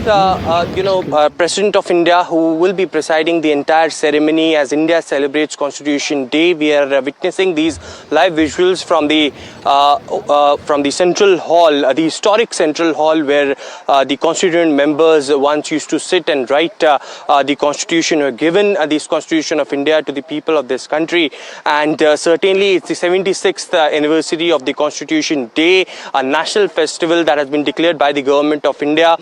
President of India, who will be presiding the entire ceremony as India celebrates Constitution Day. We are witnessing these live visuals from the Central Hall, the historic Central Hall, where the constituent members once used to sit and write the Constitution, or given this Constitution of India to the people of this country. And certainly, it's the 76th anniversary of the Constitution Day, a national festival that has been declared by the Government of India.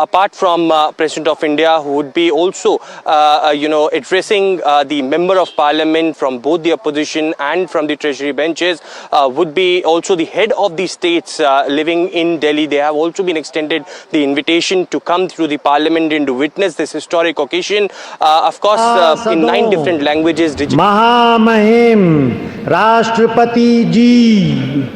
Apart from President of India, who would be also, addressing the Member of Parliament from both the opposition and from the Treasury benches, would be also the head of the states living in Delhi. They have also been extended the invitation to come through the Parliament and to witness this historic occasion. Of course, in 9 different languages. महामहिम राष्ट्रपति जी,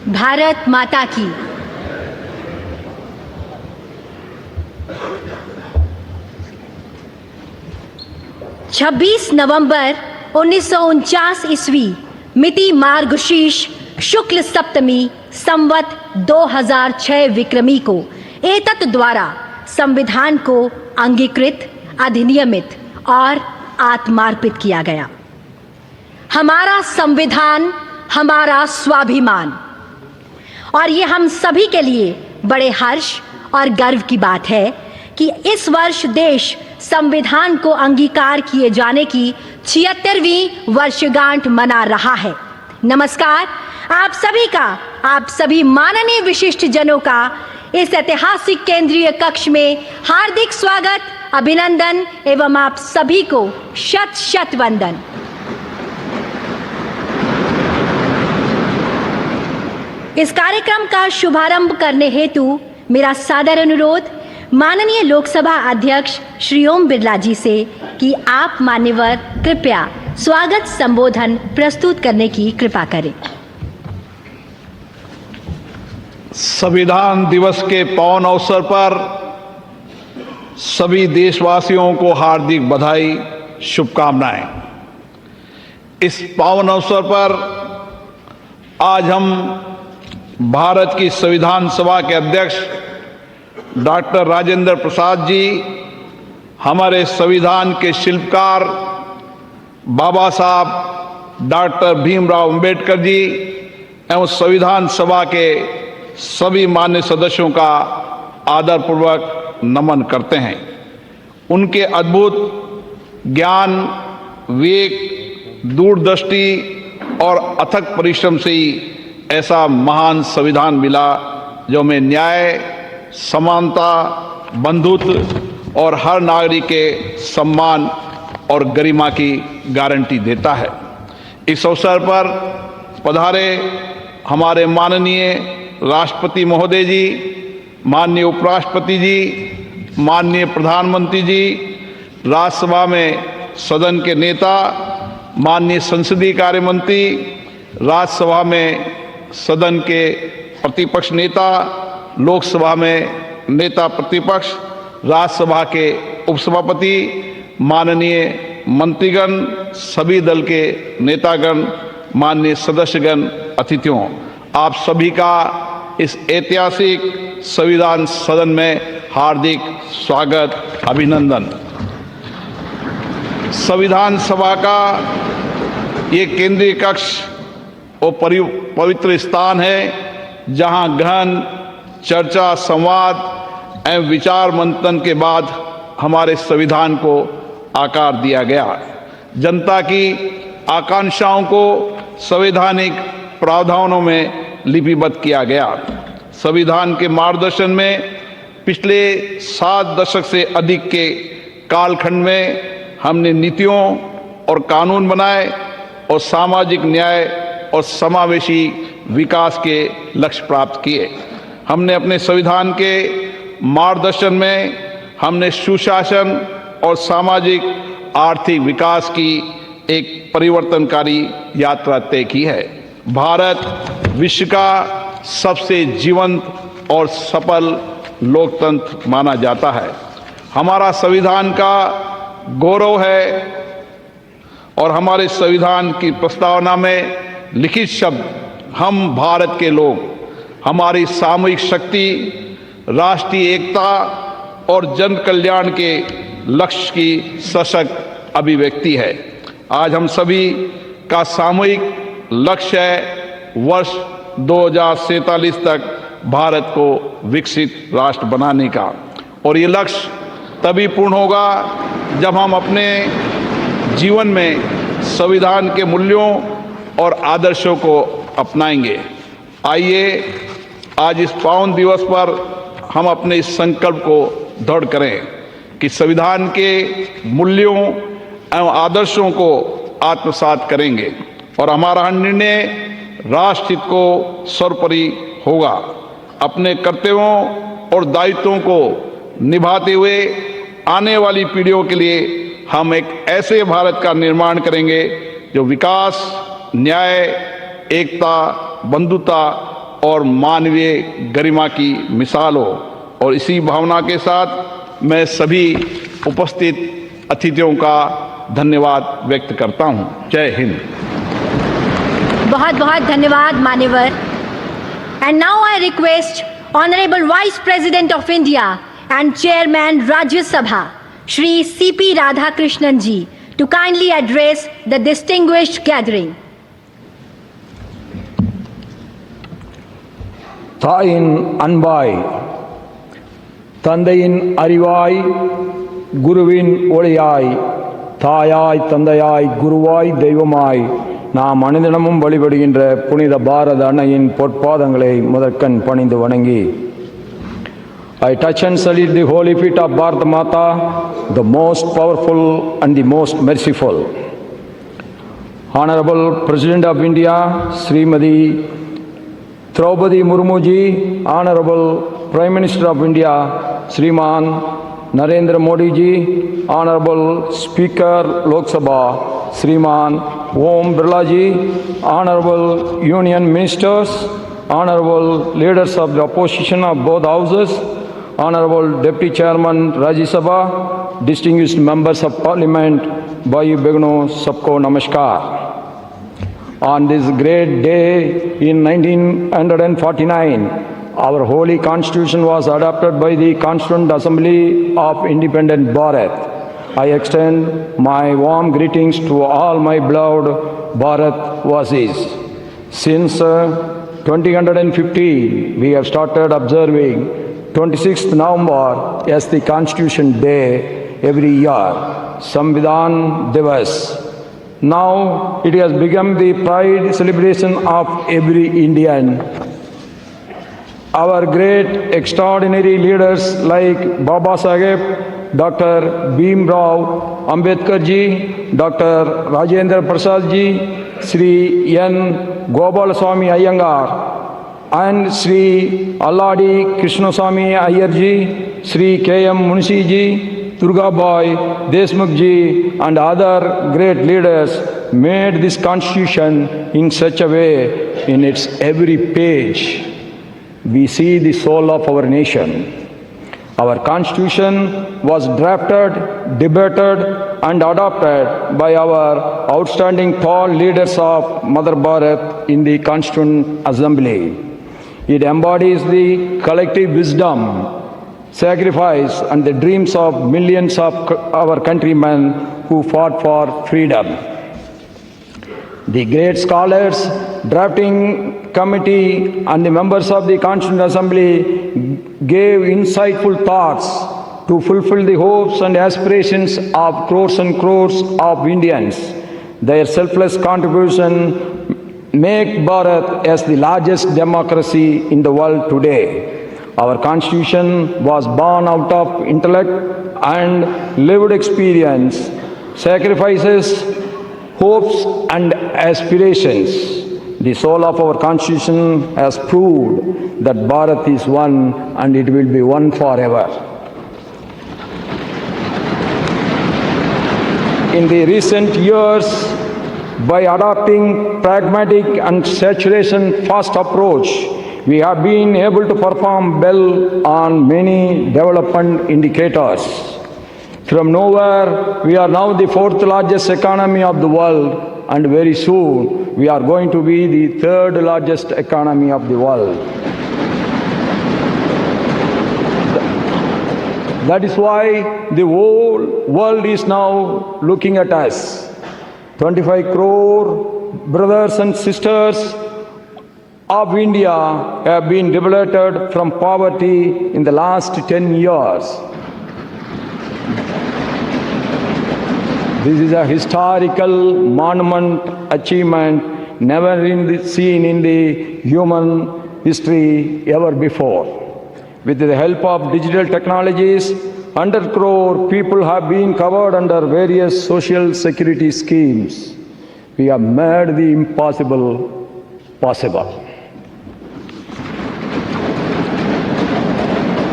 भारत माता की। छब्बीस नवंबर 1949 ईस्वी मिति मार्गशीर्ष शुक्ल सप्तमी संवत 2006 विक्रमी को एतत् द्वारा संविधान को अंगीकृत, अधिनियमित और आत्मार्पित किया गया। हमारा संविधान हमारा स्वाभिमान, और ये हम सभी के लिए बड़े हर्ष और गर्व की बात है कि इस वर्ष देश संविधान को अंगीकार किए जाने की 76वीं वर्षगांठ मना रहा है। नमस्कार आप सभी का, आप सभी माननीय विशिष्ट जनों का इस ऐतिहासिक केंद्रीय कक्ष में हार्दिक स्वागत, अभिनंदन एवं आप सभी को शत शत वंदन। इस कार्यक्रम का शुभारंभ करने हेतु मेरा सादर अनुरोध माननीय लोकसभा अध्यक्ष श्री ओम बिरला जी से कि आप मान्यवर कृपया स्वागत संबोधन प्रस्तुत करने की कृपा करें। संविधान दिवस के पावन अवसर पर सभी देशवासियों को हार्दिक बधाई, शुभकामनाएं। इस पावन अवसर पर आज हम भारत की संविधान सभा के अध्यक्ष डॉक्टर राजेंद्र प्रसाद जी, हमारे संविधान के शिल्पकार बाबा साहब डॉक्टर भीमराव अंबेडकर जी एवं संविधान सभा के सभी मान्य सदस्यों का आदरपूर्वक नमन करते हैं। उनके अद्भुत ज्ञान, विवेक, दूरदृष्टि और अथक परिश्रम से ही ऐसा महान संविधान मिला जो में न्याय, समानता, बंधुत्व और हर नागरिक के सम्मान और गरिमा की गारंटी देता है। इस अवसर पर पधारे हमारे माननीय राष्ट्रपति महोदय जी, माननीय उपराष्ट्रपति जी, माननीय प्रधानमंत्री जी, राज्यसभा में सदन के नेता, माननीय संसदीय कार्य मंत्री, राज्यसभा में सदन के प्रतिपक्ष नेता, लोकसभा में नेता प्रतिपक्ष, राज्यसभा के उपसभापति, माननीय मंत्रीगण, सभी दल के नेतागण, माननीय सदस्यगण, अतिथियों, आप सभी का इस ऐतिहासिक संविधान सदन में हार्दिक स्वागत, अभिनंदन। संविधान सभा का ये केंद्रीय कक्ष और पवित्र स्थान है जहां गहन चर्चा, संवाद एवं विचार मंथन के बाद हमारे संविधान को आकार दिया गया। जनता की आकांक्षाओं को संवैधानिक प्रावधानों में लिपिबद्ध किया गया। संविधान के मार्गदर्शन में पिछले 7 दशक से अधिक के कालखंड में हमने नीतियों और कानून बनाए और सामाजिक न्याय और समावेशी विकास के लक्ष्य प्राप्त किए। हमने अपने संविधान के मार्गदर्शन में हमने सुशासन और सामाजिक आर्थिक विकास की एक परिवर्तनकारी यात्रा तय की है। भारत विश्व का सबसे जीवंत और सफल लोकतंत्र माना जाता है। हमारा संविधान का गौरव है और हमारे संविधान की प्रस्तावना में लिखित शब्द हम भारत के लोग, हमारी सामूहिक शक्ति, राष्ट्रीय एकता और जन कल्याण के लक्ष्य की सशक्त अभिव्यक्ति है। आज हम सभी का सामूहिक लक्ष्य है वर्ष 2047 तक भारत को विकसित राष्ट्र बनाने का, और ये लक्ष्य तभी पूर्ण होगा जब हम अपने जीवन में संविधान के मूल्यों और आदर्शों को अपनाएंगे। आइए आज इस पावन दिवस पर हम अपने इस संकल्प को दृढ़ करें कि संविधान के मूल्यों एवं आदर्शों को आत्मसात करेंगे और हमारा निर्णय राष्ट्र हित को सर्वोपरि होगा। अपने कर्तव्यों और दायित्वों को निभाते हुए आने वाली पीढ़ियों के लिए हम एक ऐसे भारत का निर्माण करेंगे जो विकास, न्याय, एकता, बंधुता और मानवीय गरिमा की मिसाल हो। और इसी भावना के साथ मैं सभी उपस्थित अतिथियों का धन्यवाद व्यक्त करता हूं। जय हिंद। बहुत बहुत धन्यवाद मान्यवर। And now I request honourable vice president of India and chairman Rajya Sabha Shri CP Radhakrishnan ji to kindly address the distinguished gathering. தாயின் அன்பாய், தந்தையின் அறிவாய், குருவின் ஒளியாய், தாயாய், தந்தையாய், குருவாய், தெய்வமாய் நாம் அனுதினமும் வழிபடுகின்ற புனித பாரத அன்னையின் பொற்பாதங்களை முதற்கண் பணிந்து வணங்கி, I touch and salute the holy feet of Bharat Mata, the most powerful and the most merciful. Honorable President of India, Srimati Draupadi Murmu ji, Honorable Prime Minister of India, Shriman Narendra Modi ji, Honorable Speaker Lok Sabha, Shriman Om Birla ji, Honorable Union Ministers, Honorable Leaders of the Opposition of both houses, Honorable Deputy Chairman Rajya Sabha, distinguished members of Parliament, Bhai Begno, sabko namaskar. On this great day in 1949, our holy constitution was adopted by the Constituent Assembly of Independent Bharat. I extend my warm greetings to all my beloved Bharat Vasis. Since 2015, we have started observing 26th November as the Constitution Day every year, Samvidhan Divas. Now it has become the pride celebration of every Indian. Our great extraordinary leaders like Baba Saheb, Dr. Bhimrao Ambedkar ji, Dr. Rajendra Prasad ji, Sri N. Gopalaswamy Iyengar, and Sri Alladi Krishnaswamy Iyer ji, Sri K.M. Munshi ji, Durgabai Deshmukh ji, and other great leaders made this constitution in such a way in its every page we see the soul of our nation. Our constitution was drafted, debated and adopted by our outstanding tall leaders of Mother Bharat in the Constituent Assembly. It embodies the collective wisdom, sacrifice and the dreams of millions of our countrymen who fought for freedom. The great scholars, drafting committee and the members of the Constituent Assembly gave insightful thoughts to fulfill the hopes and aspirations of crores and crores of Indians. Their selfless contribution make Bharat as the largest democracy in the world today. Our Constitution was born out of intellect and lived experience, sacrifices, hopes and aspirations. The soul of our Constitution has proved that Bharat is one and it will be one forever. In the recent years, by adopting pragmatic and saturation-first approach, we have been able to perform well on many development indicators. From nowhere, we are now the fourth largest economy of the world, and very soon we are going to be the third largest economy of the world. That is why the whole world is now looking at us. 25 crore brothers and sisters of India have been liberated from poverty in the last 10 years. This is a historical monument achievement never seen in the human history ever before. With the help of digital technologies, 100 crore people have been covered under various social security schemes. We have made the impossible possible.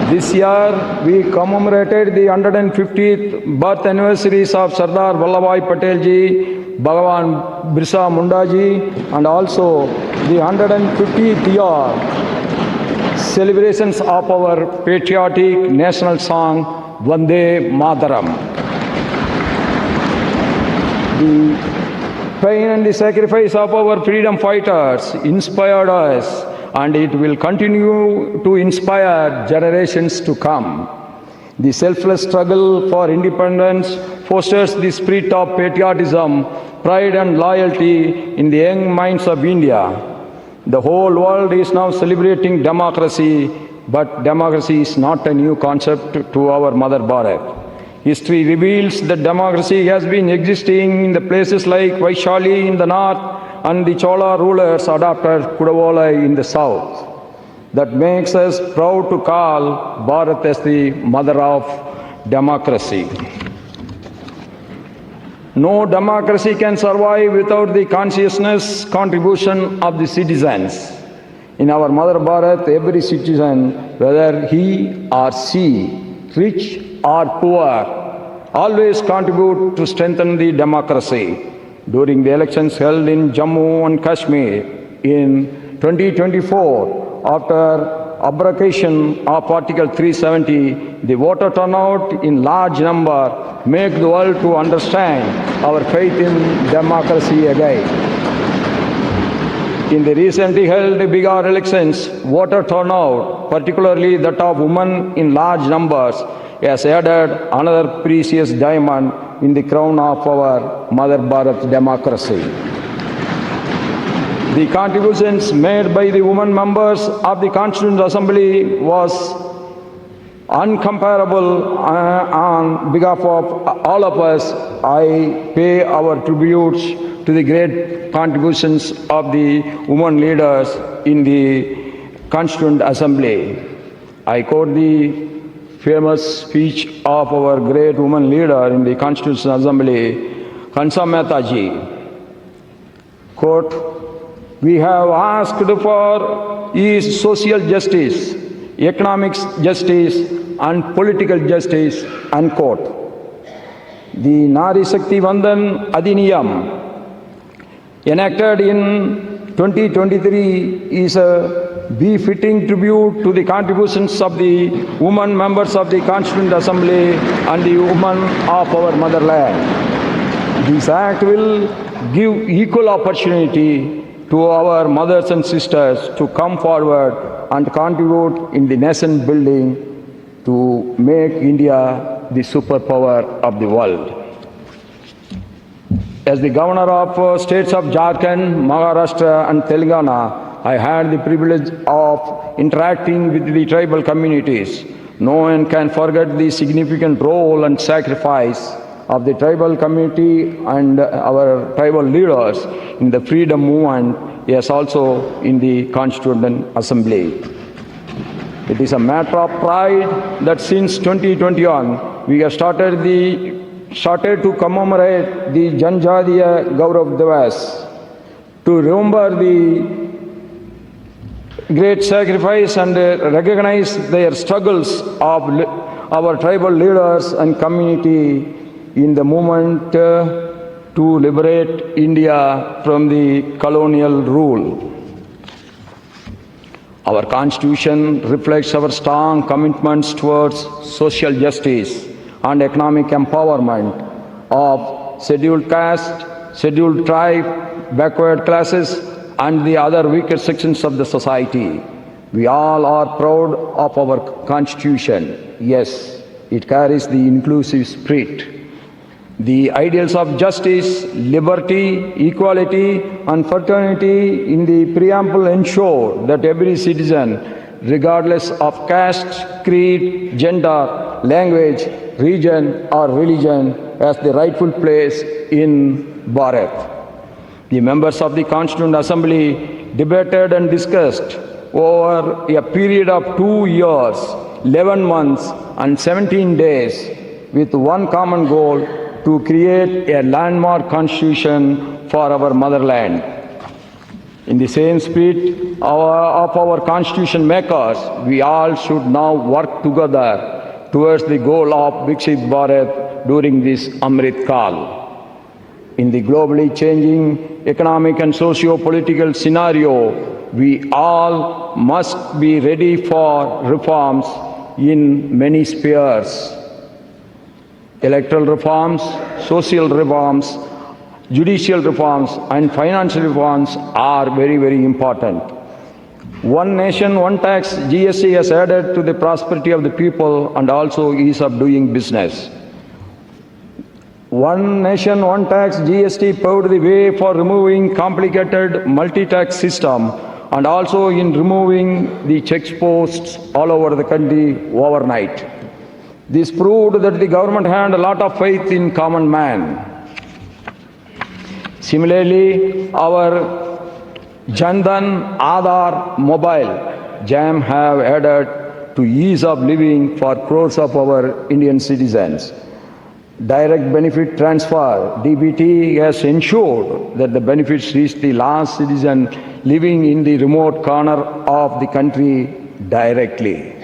This year, we commemorated the 150th birth anniversaries of Sardar Vallabhbhai Patel ji, Bhagwan Birsa Munda ji, and also the 150th year celebrations of our patriotic national song, Vande Mataram. The pain and the sacrifice of our freedom fighters inspired us, and it will continue to inspire generations to come. The selfless struggle for independence fosters the spirit of patriotism, pride and loyalty in the young minds of India. The whole world is now celebrating democracy, but democracy is not a new concept to our Mother Bharat. History reveals that democracy has been existing in the places like Vaishali in the north, and the Chola rulers adopted Kudavolai in the south. That makes us proud to call Bharat as the mother of democracy. No democracy can survive without the consciousness contribution of the citizens. In our Mother Bharat, every citizen, whether he or she, rich or poor, always contribute to strengthen the democracy. During the elections held in Jammu and Kashmir in 2024, after abrogation of Article 370, the voter turnout in large number make the world to understand our faith in democracy again. In the recently held Bihar elections, voter turnout, particularly that of women in large numbers, has added another precious diamond in the crown of our Mother Bharat democracy. The contributions made by the women members of the Constituent Assembly was uncomparable. On behalf of all of us, I pay our tributes to the great contributions of the women leaders in the Constituent Assembly. I quote the famous speech of our great woman leader in the Constituent Assembly, Hansa Mehta ji. Quote, "We have asked for is social justice, economic justice and political justice," unquote. The Nari Shakti Vandan Adhiniyam enacted in 2023 is a befitting tribute to the contributions of the women members of the Constituent Assembly and the women of our motherland. This act will give equal opportunity to our mothers and sisters to come forward and contribute in the nation building to make India the superpower of the world. As the governor of states of Jharkhand, Maharashtra and Telangana, I had the privilege of interacting with the tribal communities. No one can forget the significant role and sacrifice of the tribal community and our tribal leaders in the freedom movement, yes, also in the Constituent Assembly. It is a matter of pride that since 2021, we have started to commemorate the Janjadiya Gaurav Divas, to remember the great sacrifice and recognize their struggles of our tribal leaders and community in the movement to liberate India from the colonial rule. Our Constitution reflects our strong commitments towards social justice and economic empowerment of scheduled caste, scheduled tribe, backward classes, and the other weaker sections of the society. We all are proud of our Constitution. Yes, it carries the inclusive spirit. The ideals of justice, liberty, equality, and fraternity in the preamble ensure that every citizen, regardless of caste, creed, gender, language, region, or religion, has the rightful place in Bharat. The members of the Constituent Assembly debated and discussed over a period of 2 years, 11 months, and 17 days with one common goal: to create a landmark constitution for our motherland. In the same spirit of our constitution makers, we all should now work together towards the goal of Viksit Bharat during this Amrit Kal. In the globally changing economic and socio-political scenario, we all must be ready for reforms in many spheres. Electoral reforms, social reforms, judicial reforms, and financial reforms are very, very important. One nation, one tax, GST has added to the prosperity of the people and also ease of doing business. One nation, one tax, GST paved the way for removing complicated multi-tax system and also in removing the checkposts all over the country overnight. This proved that the government had a lot of faith in common man. Similarly, our Jandan Aadhaar mobile JAM have added to ease of living for crores of our Indian citizens. Direct benefit transfer, DBT, has ensured that the benefits reach the last citizen living in the remote corner of the country directly.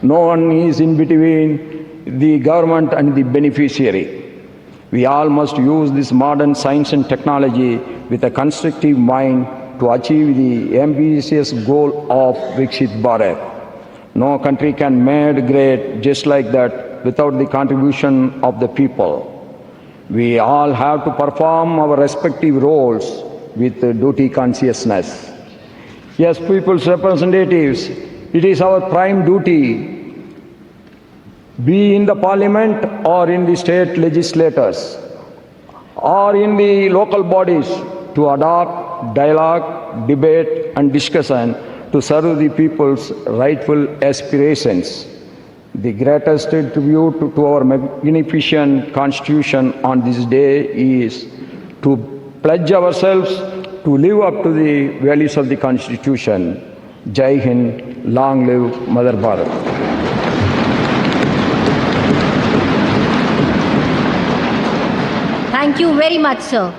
No one is in between the government and the beneficiary. We all must use this modern science and technology with a constructive mind to achieve the ambitious goal of Viksit Bharat. No country can be made great just like that without the contribution of the people. We all have to perform our respective roles with duty consciousness. As people's representatives, it is our prime duty, be in the parliament or in the state legislators or in the local bodies, to adopt dialogue, debate and discussion to serve the people's rightful aspirations. The greatest tribute to our magnificent Constitution on this day is to pledge ourselves to live up to the values of the Constitution. Jai Hind, long live Mother Bharat. Thank you very much sir.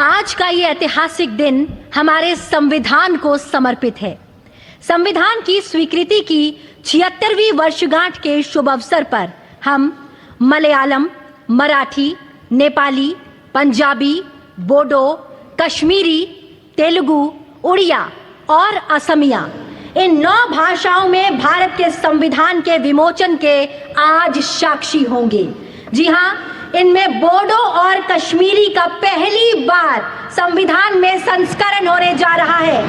आज का ये ऐतिहासिक दिन हमारे संविधान को समर्पित है। संविधान की स्वीकृति की 76वीं वर्षगांठ के शुभ अवसर पर हम मलयालम, मराठी, नेपाली, पंजाबी, बोडो, कश्मीरी, तेलुगु, उड़िया और असमिया इन 9 भाषाओं में भारत के संविधान के विमोचन के आज साक्षी होंगे। जी हाँ, इनमें बोडो और कश्मीरी का पहली बार संविधान में संस्करण होने जा रहा है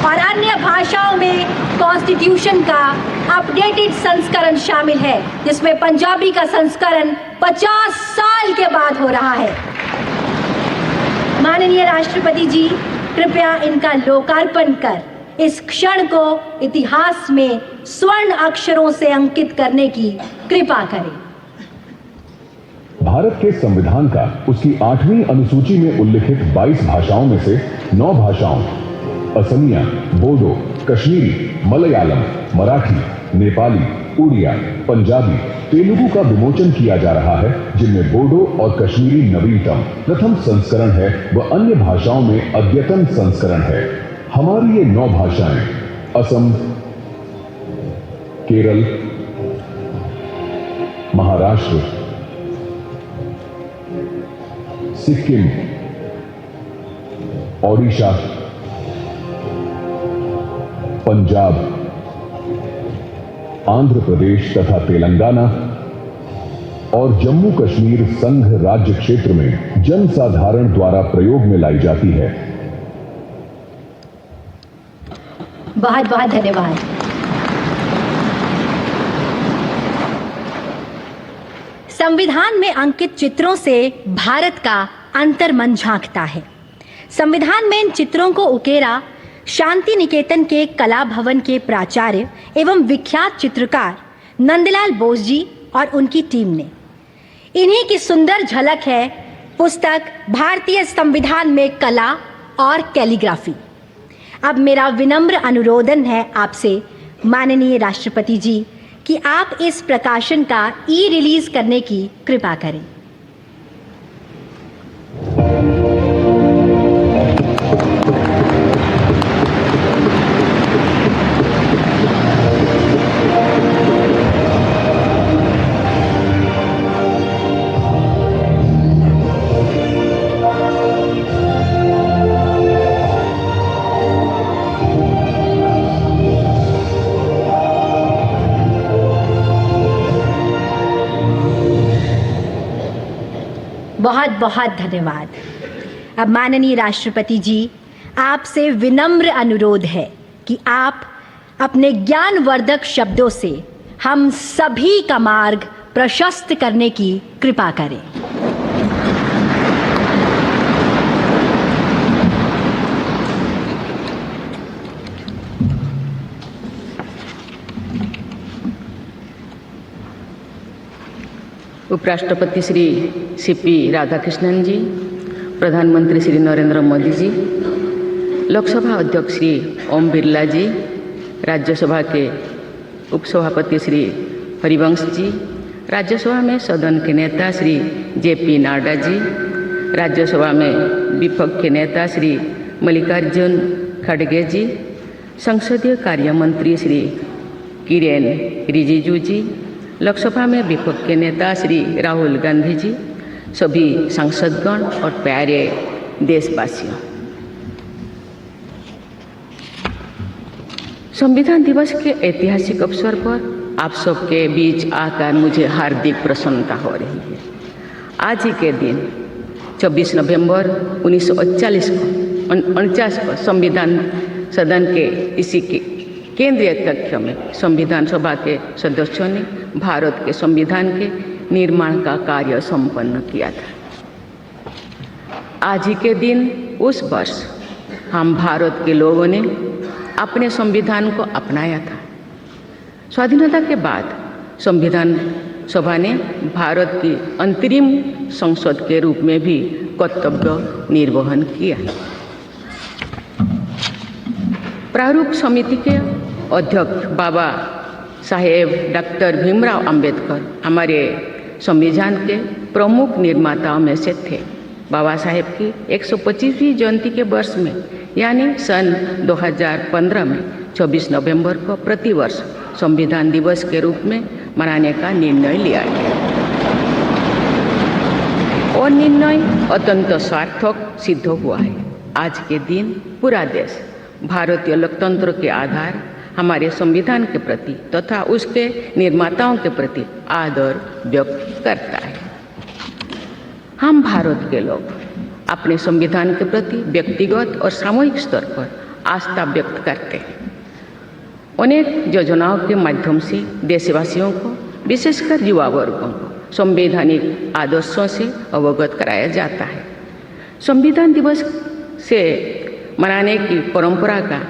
और अन्य भाषाओं में कॉन्स्टिट्यूशन का अपडेटेड संस्करण शामिल है, जिसमें पंजाबी का संस्करण 50 साल के बाद हो रहा है। माननीय राष्ट्रपति जी, कृपया इनका लोकार्पण कर इस क्षण को इतिहास में स्वर्ण अक्षरों से अंकित करने की कृपा करें। भारत के संविधान का उसकी 8वीं अनुसूची में उल्लिखित 22 भाषाओं में से 9 भाषाओं असमिया, बोडो, कश्मीरी, मलयालम, मराठी, नेपाली, उड़िया, पंजाबी, तेलुगु का विमोचन किया जा रहा है, जिनमें बोडो और कश्मीरी नवीनतम प्रथम संस्करण है व अन्य भाषाओं में अद्यतन संस्करण है। हमारी ये 9 भाषाएं असम, केरल, महाराष्ट्र, सिक्किम, ओडिशा, पंजाब, आंध्र प्रदेश तथा तेलंगाना और जम्मू कश्मीर संघ राज्य क्षेत्र में जनसाधारण द्वारा प्रयोग में लाई जाती है। बहुत बहुत धन्यवाद। संविधान में अंकित चित्रों से भारत का अंतर्मन झांकता है। संविधान में इन चित्रों को उकेरा शांति निकेतन के कला भवन के प्राचार्य एवं विख्यात चित्रकार नंदलाल बोस जी और उनकी टीम ने। इन्हीं की सुंदर झलक है पुस्तक भारतीय संविधान में कला और कैलीग्राफी। अब मेरा विनम्र अनुरोधन है आपसे माननीय राष्ट्रपति जी कि आप इस प्रकाशन का रिलीज करने की कृपा करें। बहुत बहुत धन्यवाद। अब माननीय राष्ट्रपति जी, आपसे विनम्र अनुरोध है कि आप अपने ज्ञानवर्धक शब्दों से हम सभी का मार्ग प्रशस्त करने की कृपा करें। उपराष्ट्रपति श्री सीपी राधाकृष्णन जी, प्रधानमंत्री श्री नरेंद्र मोदी जी, लोकसभा अध्यक्ष श्री ओम बिरला जी, राज्यसभा के उपसभापति श्री हरिवंश जी, राज्यसभा में सदन के नेता श्री जेपी नड्डा जी, राज्यसभा में विपक्ष के नेता श्री मल्लिकार्जुन खड़गे जी, संसदीय कार्य मंत्री श्री किरेन रिजिजू जी, लोकसभा में विपक्ष के नेता श्री राहुल गांधी जी, सभी सांसदगण और प्यारे देशवासियों, संविधान दिवस के ऐतिहासिक अवसर पर आप सबके बीच आकर मुझे हार्दिक प्रसन्नता हो रही है। आज ही के दिन 24 नवंबर 1949 को संविधान सदन के इसी केंद्रीय कक्ष में संविधान सभा के सदस्यों ने भारत के संविधान के निर्माण का कार्य संपन्न किया था। आज ही के दिन उस वर्ष हम भारत के लोगों ने अपने संविधान को अपनाया था। स्वाधीनता के बाद संविधान सभा ने भारत की अंतरिम संसद के रूप में भी कर्तव्य निर्वहन किया। प्रारूप समिति के अध्यक्ष बाबा साहेब डॉक्टर भीमराव अंबेडकर हमारे संविधान के प्रमुख निर्माताओं में से थे। बाबा साहेब की 125वीं जयंती के वर्ष में यानी सन 2015 में 24 नवंबर को प्रतिवर्ष संविधान दिवस के रूप में मनाने का निर्णय लिया गया और निर्णय अत्यंत सार्थक सिद्ध हुआ है। आज के दिन पूरा देश भारतीय लोकतंत्र के आधार हमारे संविधान के प्रति तथा उसके निर्माताओं के प्रति आदर व्यक्त करता है। हम भारत के लोग अपने संविधान के प्रति व्यक्तिगत और सामूहिक स्तर पर आस्था व्यक्त करते हैं। अनेक योजनाओं के माध्यम से देशवासियों को, विशेषकर युवा वर्गों को संवैधानिक आदर्शों से अवगत कराया जाता है। संविधान दिवस से मनाने की परंपरा का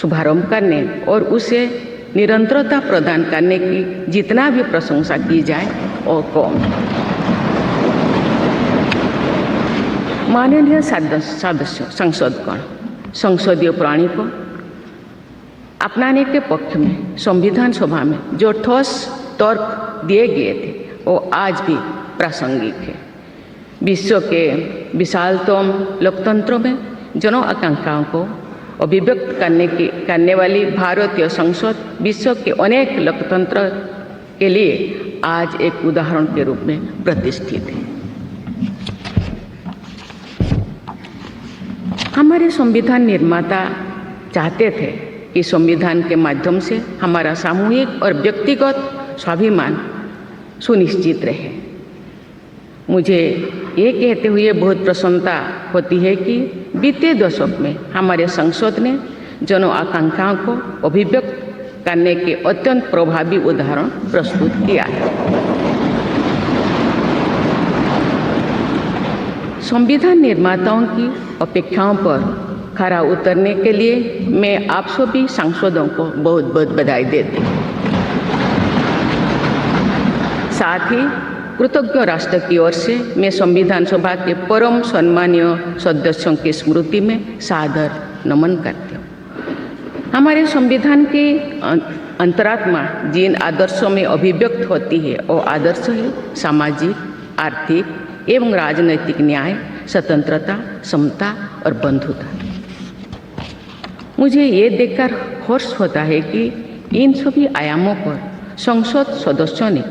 शुभारंभ करने और उसे निरंतरता प्रदान करने की जितना भी प्रशंसा की जाए और कम। माननीय सदस्यों, संसदगण संसदीय प्रणाली को अपनाने के पक्ष में संविधान सभा में जो ठोस तर्क दिए गए थे वो आज भी प्रासंगिक है। विश्व के विशालतम लोकतंत्रों में जन आकांक्षाओं को अभिव्यक्त करने वाली भारतीय संसद विश्व के अनेक लोकतंत्र के लिए आज एक उदाहरण के रूप में प्रतिष्ठित है। हमारे संविधान निर्माता चाहते थे कि संविधान के माध्यम से हमारा सामूहिक और व्यक्तिगत स्वाभिमान सुनिश्चित रहे। मुझे ये कहते हुए बहुत प्रसन्नता होती है कि बीते दशक में हमारे संसद ने जन आकांक्षाओं को अभिव्यक्त करने के अत्यंत प्रभावी उदाहरण प्रस्तुत किया है। संविधान निर्माताओं की अपेक्षाओं पर खरा उतरने के लिए मैं आप सभी सांसदों को बहुत बहुत बधाई देती हूँ। साथ ही कृतज्ञ राष्ट्र की ओर से मैं संविधान सभा के परम सम्मानीय सदस्यों की स्मृति में सादर नमन करती हूँ। हमारे संविधान की अंतरात्मा जिन आदर्शों में अभिव्यक्त होती है वो आदर्श है सामाजिक, आर्थिक एवं राजनैतिक न्याय, स्वतंत्रता, समता और बंधुता। मुझे ये देखकर हर्ष होता है कि इन सभी आयामों पर संसद सदस्यों ने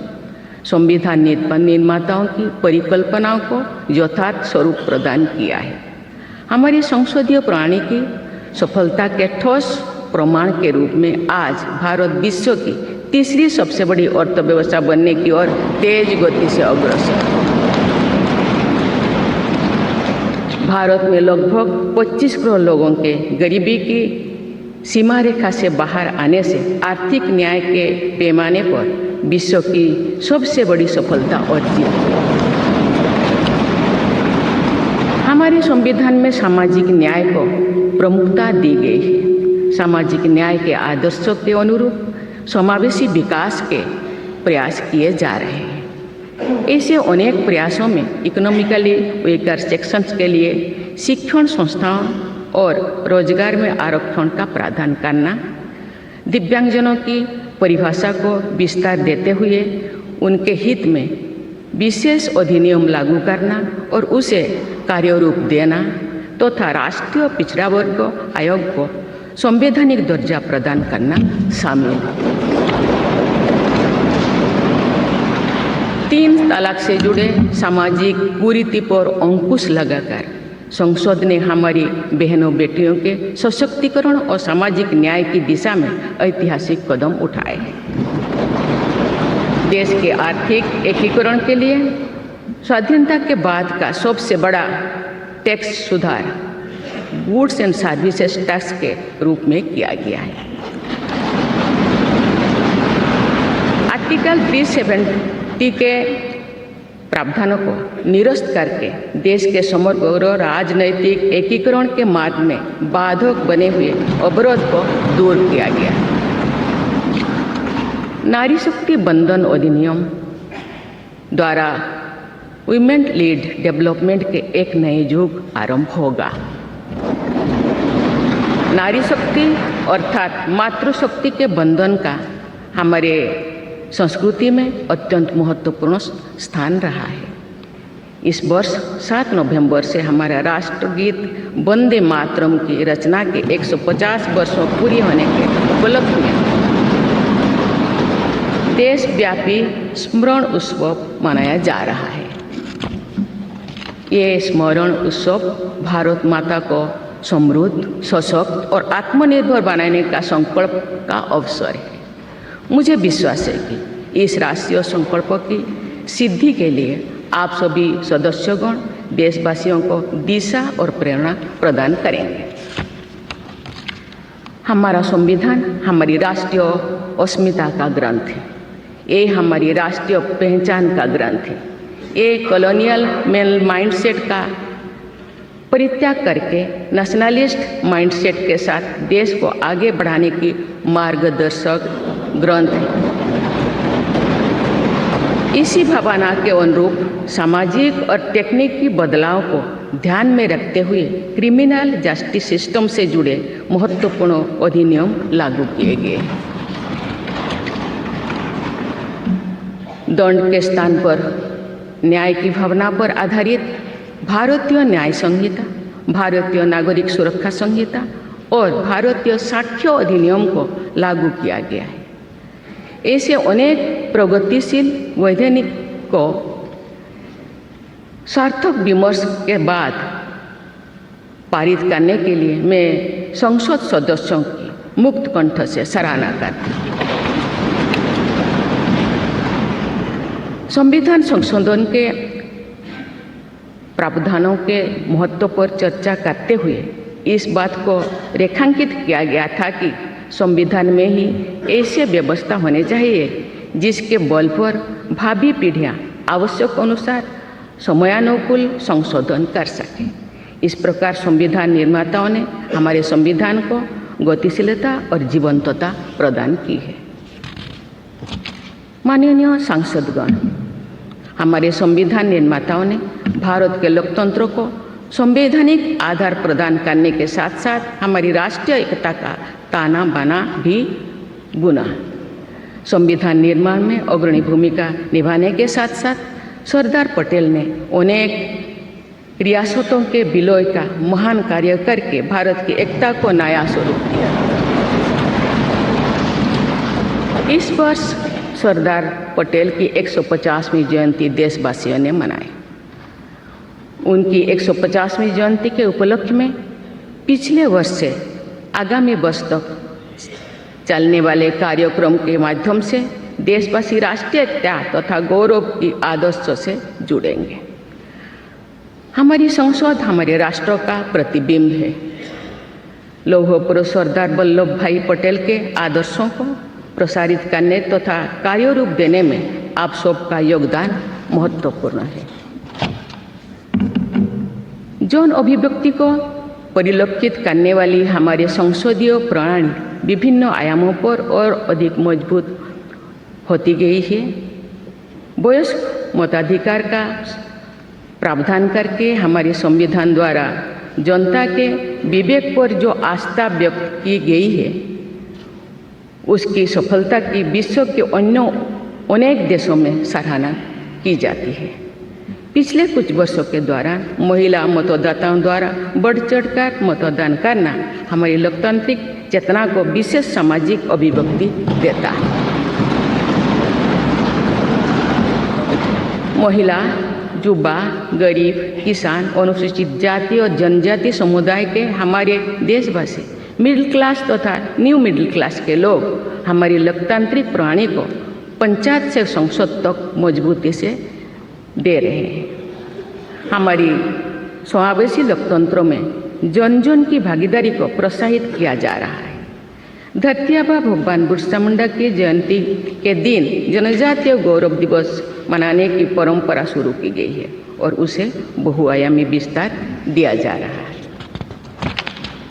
संविधान निर्माताओं की परिकल्पनाओं को यथार्थ स्वरूप प्रदान किया है। हमारी संसदीय प्रणाली की सफलता के ठोस प्रमाण के रूप में आज भारत विश्व की तीसरी सबसे बड़ी अर्थव्यवस्था बनने की ओर तेज गति से अग्रसर है। भारत में लगभग 25 करोड़ लोगों के गरीबी की सीमा रेखा से बाहर आने से आर्थिक न्याय के पैमाने पर विश्व की सबसे बड़ी सफलता अर्जित है। हमारे संविधान में सामाजिक न्याय को प्रमुखता दी गई है। सामाजिक न्याय के आदर्शों के अनुरूप समावेशी विकास के प्रयास किए जा रहे हैं। ऐसे अनेक प्रयासों में इकोनॉमिकली वीकर सेक्शंस के लिए शिक्षण संस्थाओं और रोजगार में आरक्षण का प्रावधान करना, दिव्यांगजनों की परिभाषा को विस्तार देते हुए उनके हित में विशेष अधिनियम लागू करना और उसे कार्यरूप देना तथा राष्ट्रीय पिछड़ा वर्ग आयोग को संवैधानिक दर्जा प्रदान करना शामिल है। 3 तलाक से जुड़े सामाजिक कुरीति पर अंकुश लगाकर संसद ने हमारी बहनों बेटियों के सशक्तिकरण और सामाजिक न्याय की दिशा में ऐतिहासिक कदम उठाए हैं। देश के आर्थिक एकीकरण के लिए स्वाधीनता के बाद का सबसे बड़ा टैक्स सुधार गुड्स एंड सर्विसेज टैक्स के रूप में किया गया है। आर्टिकल 370 के प्रावधानों को निरस्त करके देश के समग्र राजनैतिक एकीकरण के मार्ग में बाधक बने हुए अवरोध को दूर किया गया। नारी शक्ति बंधन अधिनियम द्वारा वुमेन लीड डेवलपमेंट के एक नए युग आरंभ होगा। नारी शक्ति अर्थात मातृशक्ति के बंधन का हमारे संस्कृति में अत्यंत महत्वपूर्ण स्थान रहा है। इस वर्ष 7 नवंबर से हमारा राष्ट्रगीत वंदे मातरम की रचना के 150 वर्षों पूरी होने के उपलक्ष्य में देशव्यापी स्मरण उत्सव मनाया जा रहा है। ये स्मरण उत्सव भारत माता को समृद्ध, सशक्त और आत्मनिर्भर बनाने का संकल्प का अवसर है। मुझे विश्वास है कि इस राष्ट्रीय संकल्प की सिद्धि के लिए आप सभी सदस्यगण देशवासियों को दिशा और प्रेरणा प्रदान करेंगे। हमारा संविधान हमारी राष्ट्रीय अस्मिता का ग्रंथ है। ये हमारी राष्ट्रीय पहचान का ग्रंथ है। ये कॉलोनियल माइंडसेट का परित्याग करके नेशनलिस्ट माइंडसेट के साथ देश को आगे बढ़ाने की मार्गदर्शक ग्रंथ है। इसी भावना के अनुरूप सामाजिक और तकनीकी बदलाव को ध्यान में रखते हुए क्रिमिनल जस्टिस सिस्टम से जुड़े महत्वपूर्ण अधिनियम लागू किए गए। दंड के स्थान पर न्याय की भावना पर आधारित भारतीय न्याय संहिता, भारतीय नागरिक सुरक्षा संहिता और भारतीय साक्ष्य अधिनियम को लागू किया गया है। ऐसे अनेक प्रगतिशील वैधानिक को सार्थक विमर्श के बाद पारित करने के लिए मैं संसद सदस्यों की मुक्त कंठ से सराहना करती हूँ। संविधान संशोधन के प्रावधानों के महत्व पर चर्चा करते हुए इस बात को रेखांकित किया गया था कि संविधान में ही ऐसी व्यवस्था होनी चाहिए जिसके बल पर भावी पीढ़ियां आवश्यक अनुसार समयानुकूल संशोधन कर सकें। इस प्रकार संविधान निर्माताओं ने हमारे संविधान को गतिशीलता और जीवंतता प्रदान की है। माननीय सांसदगण, हमारे संविधान निर्माताओं ने भारत के लोकतंत्र को संवैधानिक आधार प्रदान करने के साथ साथ हमारी राष्ट्रीय एकता का ताना बाना भी बुना। संविधान निर्माण में अग्रणी भूमिका निभाने के साथ साथ सरदार पटेल ने अनेक रियासतों के विलय का महान कार्य करके भारत की एकता को नया स्वरूप दिया। इस वर्ष सरदार पटेल की 150वीं जयंती देशवासियों ने मनाई। उनकी 150वीं जयंती के उपलक्ष्य में पिछले वर्ष से आगामी वर्ष तक चलने वाले कार्यक्रम के माध्यम से देशवासी राष्ट्रीय एकता तथा गौरव की आदर्श से जुड़ेंगे। हमारी संसद हमारे राष्ट्र का प्रतिबिंब है। लौह पुरुष सरदार वल्लभ भाई पटेल के आदर्शों को प्रसारित करने तथा कार्यरूप देने में आप सबका योगदान महत्वपूर्ण है। जौन अभिव्यक्ति को परिलक्षित करने वाली हमारे संसदीय प्रणाली विभिन्न आयामों पर और अधिक मजबूत होती गई है। वयस्क मताधिकार का प्रावधान करके हमारे संविधान द्वारा जनता के विवेक पर जो आस्था व्यक्त की गई है, उसकी सफलता की विश्व के अन्य अनेक देशों में सराहना की जाती है। पिछले कुछ वर्षों के दौरान महिला मतदाताओं द्वारा बढ़ चढ़कर मतदान करना हमारी लोकतांत्रिक चेतना को विशेष सामाजिक अभिव्यक्ति देता है। महिला, युवा, गरीब, किसान, अनुसूचित जाति और जनजाति समुदाय के हमारे देशवासी, मिडिल क्लास तथा न्यू मिडिल क्लास के लोग हमारी लोकतांत्रिक प्रणाली को पंचायत से संसद तक मजबूती से दे रहे हैं। हमारी समावेशी लोकतंत्र में जन जन की भागीदारी को प्रोत्साहित किया जा रहा है। धरती आबा भगवान बिरसा मुंडा की जयंती के दिन जनजातीय गौरव दिवस मनाने की परंपरा शुरू की गई है और उसे बहुआयामी विस्तार दिया जा रहा है।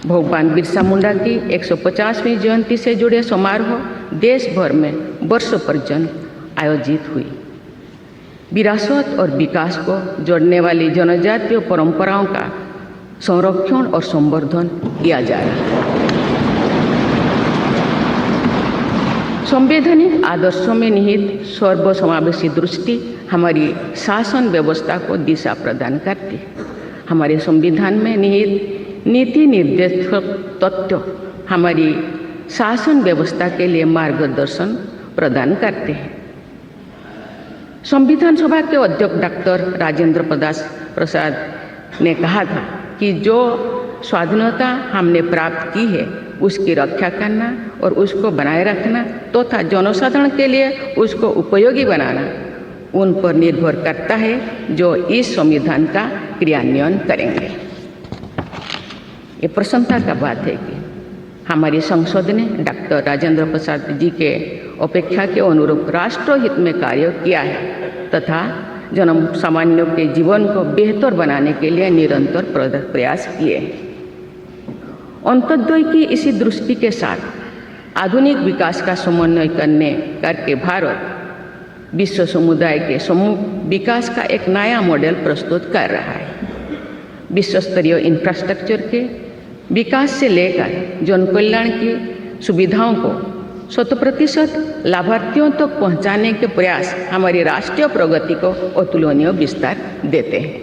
भगवान बिरसा मुंडा की 150वीं जयंती से जुड़े समारोह देश भर में वर्षों पर्यंत आयोजित हुई। विरासत और विकास को जोड़ने वाली जनजातीय परंपराओं का संरक्षण और संवर्धन किया जा रहा है। संवैधानिक आदर्शों में निहित सर्वसमावेशी दृष्टि हमारी शासन व्यवस्था को दिशा प्रदान करती है। हमारे संविधान में निहित नीति निर्देशक तत्व हमारी शासन व्यवस्था के लिए मार्गदर्शन प्रदान करते हैं। संविधान सभा के अध्यक्ष डॉक्टर राजेंद्र प्रसाद ने कहा था कि जो स्वाधीनता हमने प्राप्त की है उसकी रक्षा करना और उसको बनाए रखना तथा जनसाधारण के लिए उसको उपयोगी बनाना उन पर निर्भर करता है जो इस संविधान का क्रियान्वयन करेंगे। ये प्रसन्नता का बात है कि हमारी संसद ने डॉक्टर राजेंद्र प्रसाद जी के अपेक्षा के अनुरूप राष्ट्रहित में कार्य किया है तथा जन सामान्यों के जीवन को बेहतर बनाने के लिए निरंतर प्रयास किए हैं। अंत्योदय की इसी दृष्टि के साथ आधुनिक विकास का समन्वय करके भारत विश्व समुदाय के सम्मुख विकास का एक नया मॉडल प्रस्तुत कर रहा है। विश्व स्तरीय इंफ्रास्ट्रक्चर के विकास से लेकर जन कल्याण की सुविधाओं को 100% लाभार्थियों तक पहुंचाने के प्रयास हमारी राष्ट्रीय प्रगति को अतुलनीय विस्तार देते हैं।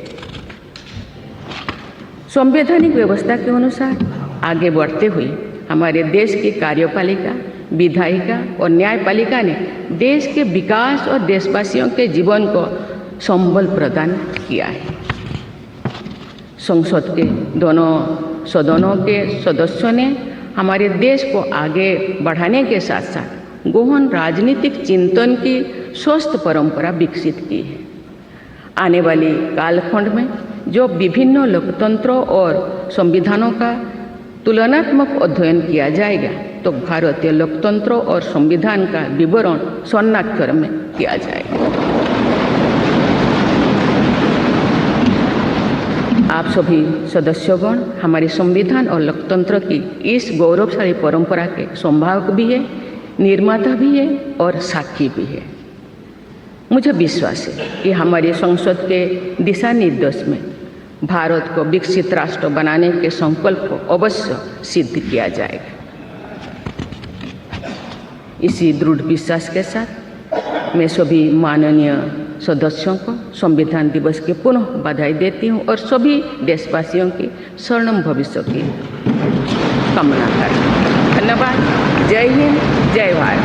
संवैधानिक व्यवस्था के अनुसार आगे बढ़ते हुए हमारे देश की कार्यपालिका, विधायिका और न्यायपालिका ने देश के विकास और देशवासियों के जीवन को संबल प्रदान किया है। संसद के दोनों सदनों के सदस्यों ने हमारे देश को आगे बढ़ाने के साथ साथ गहन राजनीतिक चिंतन की स्वस्थ परंपरा विकसित की है। आने वाली कालखंड में जो विभिन्न लोकतंत्रों और संविधानों का तुलनात्मक अध्ययन किया जाएगा तो भारतीय लोकतंत्र और संविधान का विवरण स्वर्णाक्षर में किया जाएगा। आप सभी सदस्यगण हमारे संविधान और लोकतंत्र की इस गौरवशाली परंपरा के संभावक भी है, निर्माता भी है और साक्षी भी है। मुझे विश्वास है कि हमारी संसद के दिशा निर्देश में भारत को विकसित राष्ट्र बनाने के संकल्प को अवश्य सिद्ध किया जाएगा। इसी दृढ़ विश्वास के साथ मैं सभी माननीय सदस्यों को संविधान दिवस की पुनः बधाई देती हूँ और सभी देशवासियों की स्वर्णिम भविष्य की कामना करती हूँ। धन्यवाद। जय हिंद, जय भारत।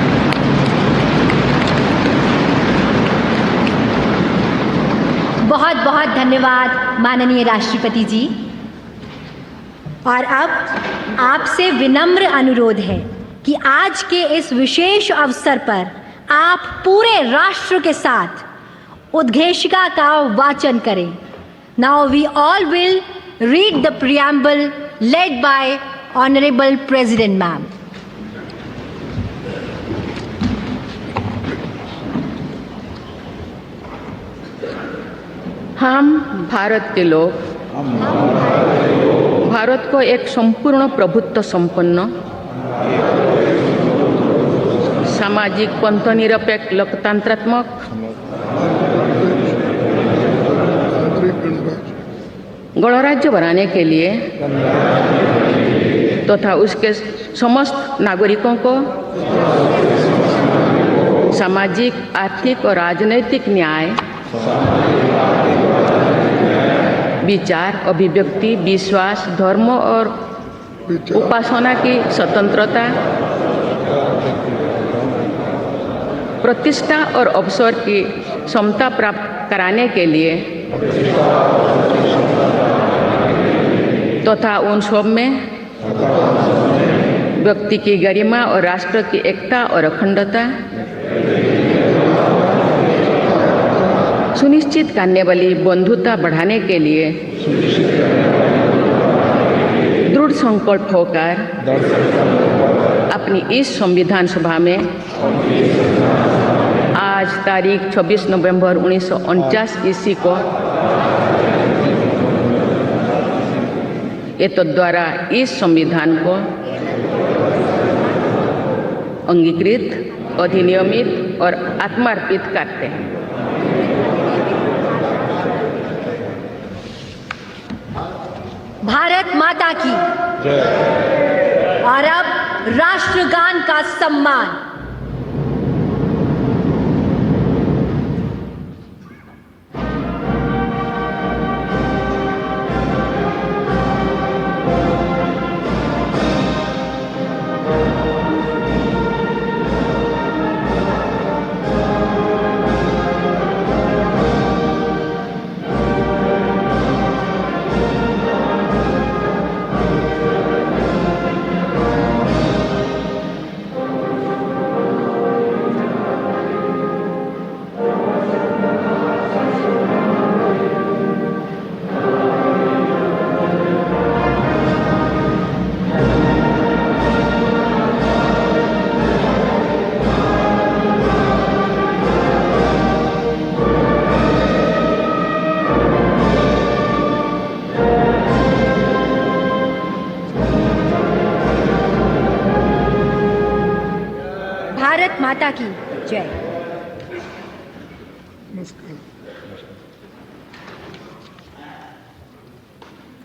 बहुत बहुत धन्यवाद माननीय राष्ट्रपति जी। और अब आपसे विनम्र अनुरोध है कि आज के इस विशेष अवसर पर आप पूरे राष्ट्र के साथ उद्घोषिका का वाचन करें। Now we all will read the preamble led by honourable president ma'am. हम भारत के लोग भारत को एक संपूर्ण प्रभुत्व संपन्न सामाजिक पंथनिरपेक्ष लोकतंत्रात्मक गणराज्य बनाने के लिए तथा उसके समस्त नागरिकों को सामाजिक, आर्थिक और राजनैतिक न्याय, विचार, अभिव्यक्ति, विश्वास, धर्म और उपासना की स्वतंत्रता, प्रतिष्ठा और अवसर की समता प्राप्त कराने के लिए तथा उन सब में व्यक्ति की गरिमा और राष्ट्र की एकता और अखंडता सुनिश्चित करने वाली बंधुता बढ़ाने के लिए दृढ़ संकल्प होकर अपनी इस संविधान सभा में आज तारीख 26 नवंबर 1949 ईस्वी को एतद् द्वारा इस संविधान को अंगीकृत, अधिनियमित और आत्मार्पित करते हैं। भारत माता की और अब राष्ट्रगान का सम्मान। भारत माता की जय।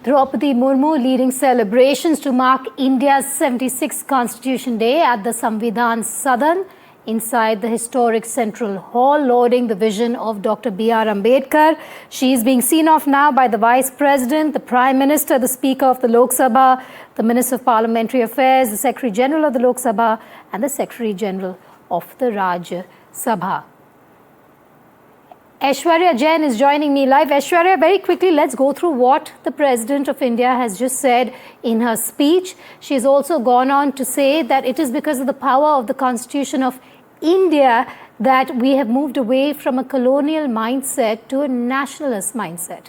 Draupadi Murmu leading celebrations to mark India's 76th Constitution Day at the Samvidhan Sadan inside the historic Central Hall, lauding the vision of Dr. B.R. Ambedkar. She is being seen off now by the Vice President, the Prime Minister, the Speaker of the Lok Sabha, the Minister of Parliamentary Affairs, the Secretary General of the Lok Sabha and the Secretary General of the Rajya Sabha. Aishwarya Jain is joining me live. Aishwarya, very quickly, let's go through what the President of India has just said in her speech. She's also gone on to say that it is because of the power of the Constitution of India that we have moved away from a colonial mindset to a nationalist mindset.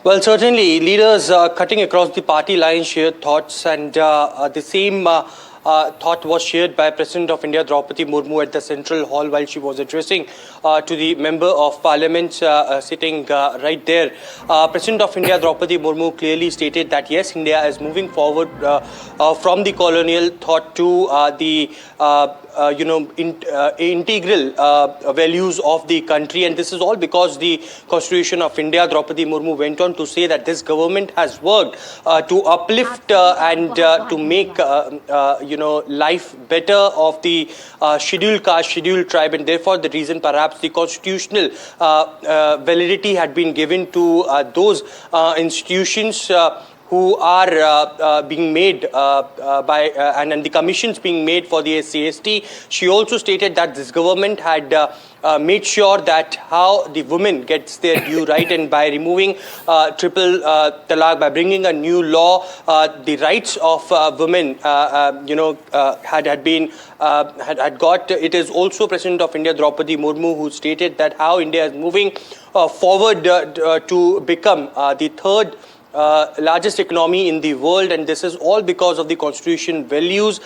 Well, certainly, leaders cutting across the party lines shared thoughts, and the same thought was shared by President of India Draupadi Murmu at the Central Hall while she was addressing to the Member of Parliament sitting right there. President of India Draupadi Murmu clearly stated that yes, India is moving forward from the colonial thought to the integral values of the country, and this is all because the Constitution of India. Draupadi Murmu went on to say that this government has worked to uplift and to make life better of the scheduled caste, scheduled tribe, and therefore the reason perhaps the constitutional validity had been given to those institutions who are being made by and the commissions being made for the SC/ST. She also stated that this government had made sure that how the women gets their due right, and by removing triple talaq, by bringing a new law, the rights of women had got. It is also President of India Draupadi Murmu who stated that how India is moving forward to become the third largest economy in the world, and this is all because of the constitution values.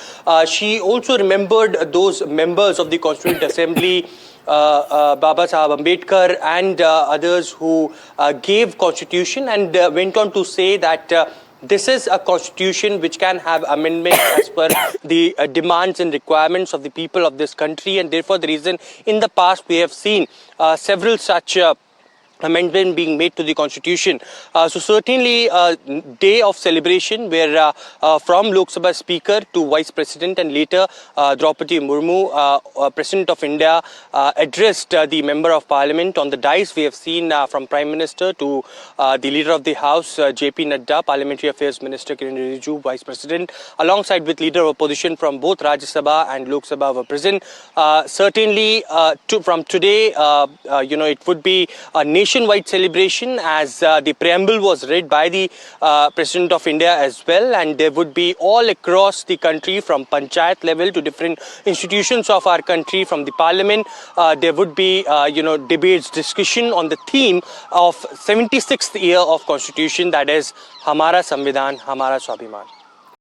She also remembered those members of the Constituent Assembly, Baba Sahab Ambedkar and others who gave constitution, and went on to say that this is a constitution which can have amendments as per the demands and requirements of the people of this country, and therefore the reason in the past we have seen several such amendment being made to the constitution. So certainly a day of celebration where from Lok Sabha Speaker to Vice President and later Draupadi Murmu, President of India, addressed the Member of Parliament on the dais. We have seen from Prime Minister to the Leader of the House, JP Nadda, Parliamentary Affairs Minister Kiren Rijiju, Vice President, alongside with Leader of Opposition from both Rajya Sabha and Lok Sabha were present. Certainly from today, it would be a nationwide celebration as the preamble was read by the President of India as well, and there would be all across the country from panchayat level to different institutions of our country, from the parliament, there would be debates, discussion on the theme of 76th year of constitution, that is Hamara Samvidhan, Hamara Swabhiman.